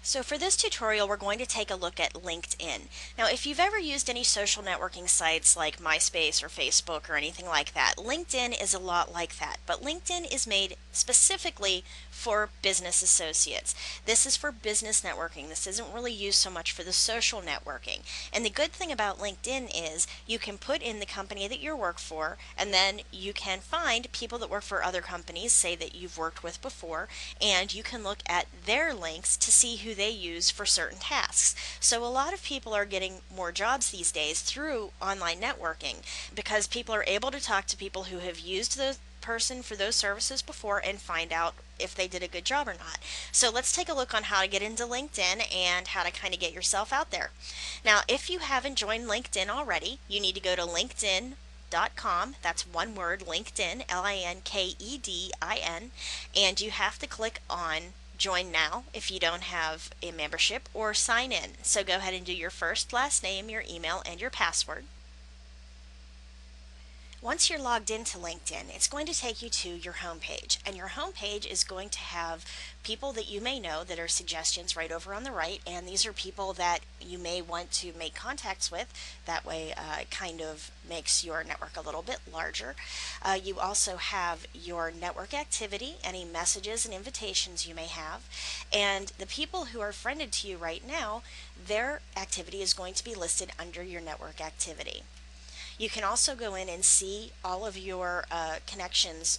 So for this tutorial, we're going to take a look at LinkedIn. Now, if you've ever used any social networking sites like MySpace or Facebook or anything like that, LinkedIn is a lot like that. But LinkedIn is made specifically for business associates. This is for business networking. This isn't really used so much for the social networking. And the good thing about LinkedIn is you can put in the company that you work for, and then you can find people that work for other companies, say that you've worked with before, and you can look at their links to see who they use for certain tasks. So a lot of people are getting more jobs these days through online networking because people are able to talk to people who have used those person for those services before and find out if they did a good job or not. So let's take a look on how to get into LinkedIn and how to kind of get yourself out there. Now, if you haven't joined LinkedIn already, you need to go to linkedin.com. That's one word, LinkedIn, LinkedIn, and you have to click on join now if you don't have a membership, or sign in. So go ahead and do your first, last name, your email, and your password. Once you're logged into LinkedIn, it's going to take you to your homepage, and your homepage is going to have people that you may know that are suggestions right over on the right, and these are people that you may want to make contacts with. That way it kind of makes your network a little bit larger. You also have your network activity, any messages and invitations you may have, and the people who are friended to you right now, their activity is going to be listed under your network activity. You can also go in and see all of your connections.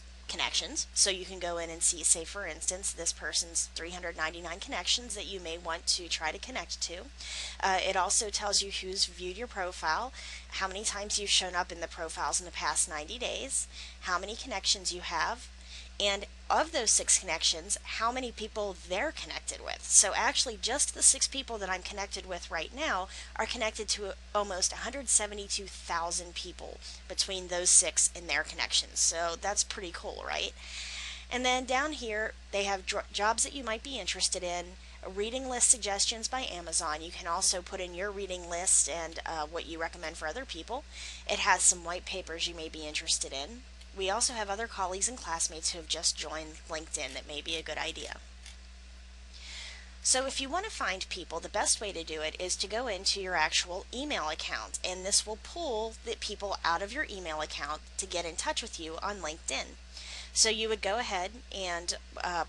So you can go in and see, say for instance, this person's 399 connections that you may want to try to connect to. It also tells you who's viewed your profile, how many times you've shown up in the profiles in the past 90 days, how many connections you have, and of those 6 connections, how many people they're connected with. So actually just the 6 people that I'm connected with right now are connected to almost 172,000 people between those 6 and their connections. So that's pretty cool, right? And then down here they have jobs that you might be interested in, reading list suggestions by Amazon. You can also put in your reading list and what you recommend for other people. It has some white papers you may be interested in. We also have other colleagues and classmates who have just joined LinkedIn that may be a good idea. So if you want to find people, the best way to do it is to go into your actual email account, and this will pull the people out of your email account to get in touch with you on LinkedIn. So you would go ahead and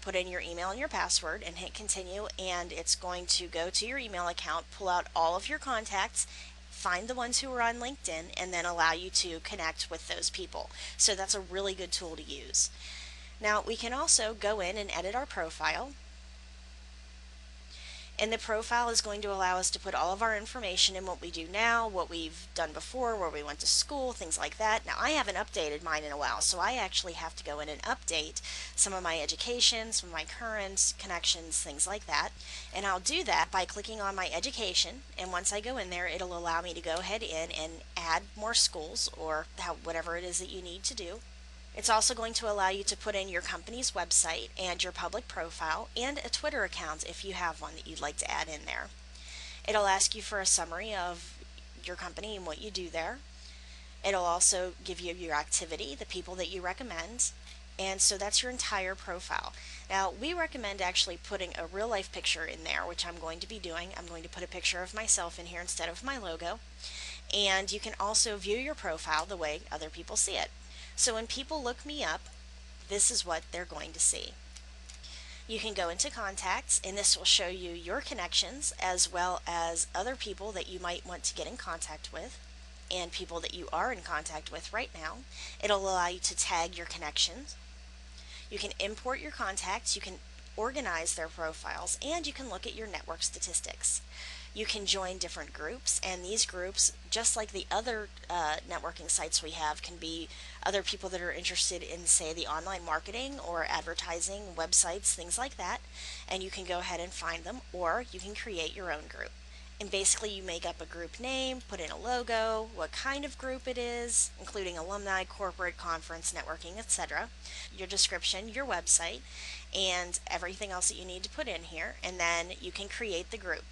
put in your email and your password and hit continue, and it's going to go to your email account, pull out all of your contacts, find the ones who are on LinkedIn, and then allow you to connect with those people. So that's a really good tool to use. Now we can also go in and edit our profile. And the profile is going to allow us to put all of our information in, what we do now, what we've done before, where we went to school, things like that. Now I haven't updated mine in a while, so I actually have to go in and update some of my education, some of my current connections, things like that. And I'll do that by clicking on my education, and once I go in there, it'll allow me to go ahead in and add more schools, or whatever it is that you need to do. It's also going to allow you to put in your company's website and your public profile and a Twitter account if you have one that you'd like to add in there. It'll ask you for a summary of your company and what you do there. It'll also give you your activity, the people that you recommend, and so that's your entire profile. Now we recommend actually putting a real life picture in there, which I'm going to be doing. I'm going to put a picture of myself in here instead of my logo, and you can also view your profile the way other people see it. So when people look me up, this is what they're going to see. You can go into contacts, and this will show you your connections as well as other people that you might want to get in contact with and people that you are in contact with right now. It'll allow you to tag your connections. You can import your contacts, you can organize their profiles, and you can look at your network statistics. You can join different groups, and these groups, just like the other networking sites we have, can be other people that are interested in, say, the online marketing or advertising, websites, things like that, and you can go ahead and find them, or you can create your own group. And basically you make up a group name, put in a logo, what kind of group it is, including alumni, corporate, conference, networking, etc., your description, your website, and everything else that you need to put in here, and then you can create the group.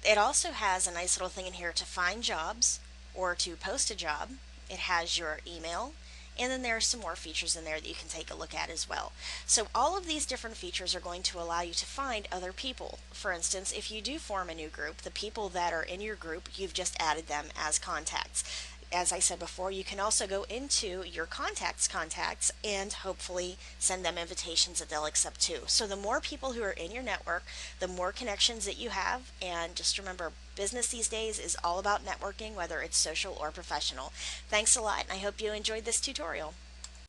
It also has a nice little thing in here to find jobs or to post a job. It has your email And then there are some more features in there that you can take a look at as well. So all of these different features are going to allow you to find other people. For instance, if you do form a new group, the people that are in your group, you've just added them as contacts. As I said before, you can also go into your contacts and hopefully send them invitations that they'll accept too. So the more people who are in your network, the more connections that you have. And just remember, business these days is all about networking, whether it's social or professional. Thanks a lot, and I hope you enjoyed this tutorial.